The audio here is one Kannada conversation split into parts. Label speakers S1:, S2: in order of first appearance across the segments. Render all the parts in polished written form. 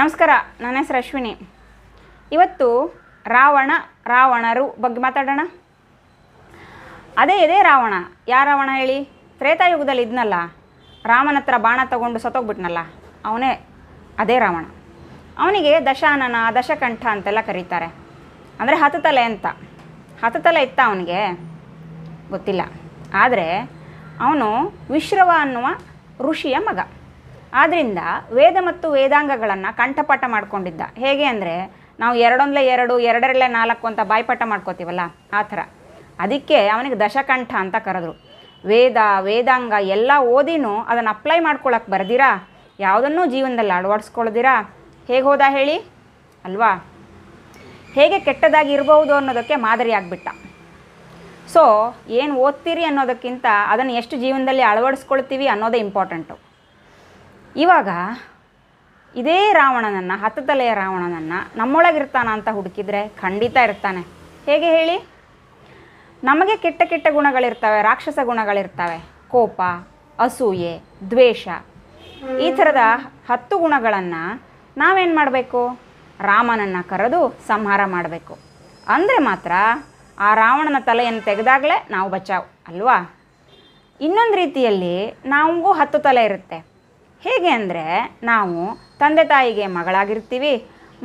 S1: ನಮಸ್ಕಾರ, ನನ್ನ ಹೆಸರು ಅಶ್ವಿನಿ. ಇವತ್ತು ರಾವಣರು ಬಗ್ಗೆ ಮಾತಾಡೋಣ. ಅದೇ ರಾವಣ. ಯಾವ ರಾವಣ ಹೇಳಿ? ತ್ರೇತಾಯುಗದಲ್ಲಿ ಇದ್ನಲ್ಲ, ರಾಮನ ಹತ್ರ ಬಾಣ ತಗೊಂಡು ಸತ್ತೋಗ್ಬಿಟ್ನಲ್ಲ, ಅವನೇ ಅದೇ ರಾವಣ. ಅವನಿಗೆ ದಶಾನನ, ದಶಕಂಠ ಅಂತೆಲ್ಲ ಕರೀತಾರೆ. ಅಂದರೆ 10 ತಲೆ ಅಂತ. 10 ತಲೆ ಇತ್ತ ಅವನಿಗೆ? ಗೊತ್ತಿಲ್ಲ. ಆದರೆ ಅವನು ವಿಶ್ರವ ಅನ್ನುವ ಋಷಿಯ ಮಗ. ಆದ್ದರಿಂದ ವೇದ ಮತ್ತು ವೇದಾಂಗಗಳನ್ನು ಕಂಠಪಾಠ ಮಾಡ್ಕೊಂಡಿದ್ದ. ಹೇಗೆ ಅಂದರೆ, ನಾವು 2 2 4 ಅಂತ ಬಾಯ್ಪಾಠ ಮಾಡ್ಕೋತೀವಲ್ಲ, ಆ ಥರ. ಅದಕ್ಕೆ ಅವನಿಗೆ ದಶಕಂಠ ಅಂತ ಕರೆದ್ರು. ವೇದಾಂಗ ಎಲ್ಲ ಓದಿನೂ ಅದನ್ನು ಅಪ್ಲೈ ಮಾಡ್ಕೊಳಕ್ಕೆ ಬರ್ದಿರಾ, ಯಾವುದನ್ನೂ ಜೀವನದಲ್ಲಿ ಅಳವಡಿಸ್ಕೊಳ್ದಿರಾ ಹೇಗೆ ಹೋದ ಹೇಳಿ ಅಲ್ವಾ? ಹೇಗೆ ಕೆಟ್ಟದಾಗಿ ಇರಬಹುದು ಅನ್ನೋದಕ್ಕೆ ಮಾದರಿ ಆಗಿಬಿಟ್ಟ. ಸೊ ಏನು ಓದ್ತೀರಿ ಅನ್ನೋದಕ್ಕಿಂತ ಅದನ್ನು ಎಷ್ಟು ಜೀವನದಲ್ಲಿ ಅಳವಡಿಸ್ಕೊಳ್ತೀವಿ ಅನ್ನೋದೇ ಇಂಪಾರ್ಟೆಂಟು. ಇವಾಗ ಇದೇ ರಾವಣನನ್ನು, 10 ತಲೆಯ ರಾವಣನನ್ನು ನಮ್ಮೊಳಗಿರ್ತಾನ ಅಂತ ಹುಡುಕಿದ್ರೆ ಖಂಡಿತ ಇರ್ತಾನೆ. ಹೇಗೆ ಹೇಳಿ? ನಮಗೆ ಕೆಟ್ಟ ಗುಣಗಳಿರ್ತವೆ, ರಾಕ್ಷಸ ಗುಣಗಳಿರ್ತವೆ. ಕೋಪ, ಅಸೂಯೆ, ದ್ವೇಷ, ಈ ಥರದ 10 ಗುಣಗಳನ್ನು ನಾವೇನು ಮಾಡಬೇಕು? ರಾಮನನ್ನು ಕರೆದು ಸಂಹಾರ ಮಾಡಬೇಕು. ಅಂದರೆ ಮಾತ್ರ ಆ ರಾವಣನ ತಲೆಯನ್ನು ತೆಗೆದಾಗಲೇ ನಾವು ಬಚಾವ್ ಅಲ್ವಾ? ಇನ್ನೊಂದು ರೀತಿಯಲ್ಲಿ ನಮಗೂ 10 ತಲೆ ಇರುತ್ತೆ. ಹೇಗೆ ಅಂದರೆ, ನಾವು ತಂದೆ ತಾಯಿಗೆ ಮಗಳಾಗಿರ್ತೀವಿ,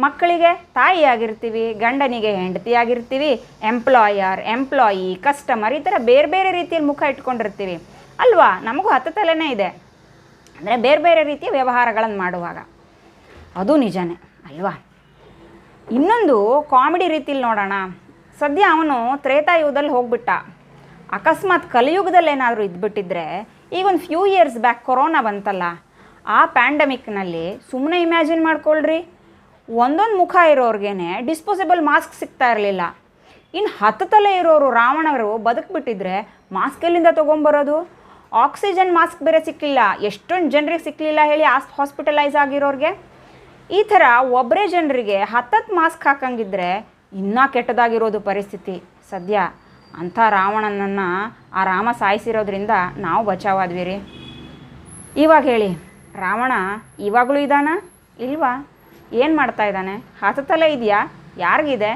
S1: ಮಕ್ಕಳಿಗೆ ತಾಯಿಯಾಗಿರ್ತೀವಿ, ಗಂಡನಿಗೆ ಹೆಂಡತಿಯಾಗಿರ್ತೀವಿ, ಎಂಪ್ಲಾಯಿ, ಕಸ್ಟಮರ್, ಈ ಥರ ಬೇರೆ ಬೇರೆ ರೀತಿಯಲ್ಲಿ ಮುಖ ಇಟ್ಕೊಂಡಿರ್ತೀವಿ ಅಲ್ವಾ? ನಮಗೂ 10 ತಲೆನೇ ಇದೆ. ಅಂದರೆ ಬೇರೆ ಬೇರೆ ರೀತಿಯ ವ್ಯವಹಾರಗಳನ್ನು ಮಾಡುವಾಗ ಅದು ನಿಜನೇ ಅಲ್ವಾ? ಇನ್ನೊಂದು ಕಾಮಿಡಿ ರೀತಿಯಲ್ಲಿ ನೋಡೋಣ. ಸದ್ಯ ಅವನು ತ್ರೇತಾಯುಗದಲ್ಲಿ ಹೋಗ್ಬಿಟ್ಟ. ಅಕಸ್ಮಾತ್ ಕಲಿಯುಗದಲ್ಲಿ ಏನಾದರೂ ಇದ್ಬಿಟ್ಟಿದ್ರೆ, ಈಗ ಒಂದು ಫ್ಯೂ ಇಯರ್ಸ್ ಬ್ಯಾಕ್ ಕೊರೋನಾ ಬಂತಲ್ಲ, ಆ ಪ್ಯಾಂಡಮಿಕ್ನಲ್ಲಿ ಸುಮ್ಮನೆ ಇಮ್ಯಾಜಿನ್ ಮಾಡ್ಕೊಳ್ರಿ, ಒಂದೊಂದು ಮುಖ ಇರೋರ್ಗೇ ಡಿಸ್ಪೋಸಬಲ್ ಮಾಸ್ಕ್ ಸಿಗ್ತಾ ಇರಲಿಲ್ಲ. ಇನ್ನು 10 ತಲೆ ಇರೋರು ರಾವಣರು ಬದುಕಿಬಿಟ್ಟಿದ್ರೆ ಮಾಸ್ಕ್ ಎಲ್ಲಿಂದ ತೊಗೊಂಬರೋದು? ಆಕ್ಸಿಜನ್ ಮಾಸ್ಕ್ ಬೇರೆ ಸಿಕ್ಕಲಿಲ್ಲ. ಎಷ್ಟೊಂದು ಜನರಿಗೆ ಸಿಕ್ಕಲಿಲ್ಲ ಹೇಳಿ, ಹಾಸ್ಪಿಟಲೈಸ್ ಆಗಿರೋರಿಗೆ. ಈ ಥರ ಒಬ್ಬರೇ ಜನರಿಗೆ 10 ಮಾಸ್ಕ್ ಹಾಕಂಗಿದ್ರೆ ಇನ್ನೂ ಕೆಟ್ಟದಾಗಿರೋದು ಪರಿಸ್ಥಿತಿ. ಸದ್ಯ ಅಂಥ ರಾವಣನನ್ನು ಆ ರಾಮ ಸಾಯಿಸಿರೋದ್ರಿಂದ ನಾವು ಬಚಾವಾದ್ವಿ ರೀ. ಇವಾಗ ಹೇಳಿ, ರಾವಣ ಇವಾಗಲೂ ಇದ್ದಾನ ಇಲ್ವಾ? ಏನು ಮಾಡ್ತಾ ಇದ್ದಾನೆ? 10 ತಲೆ ಇದೆಯಾ? ಯಾರಿಗಿದೆ?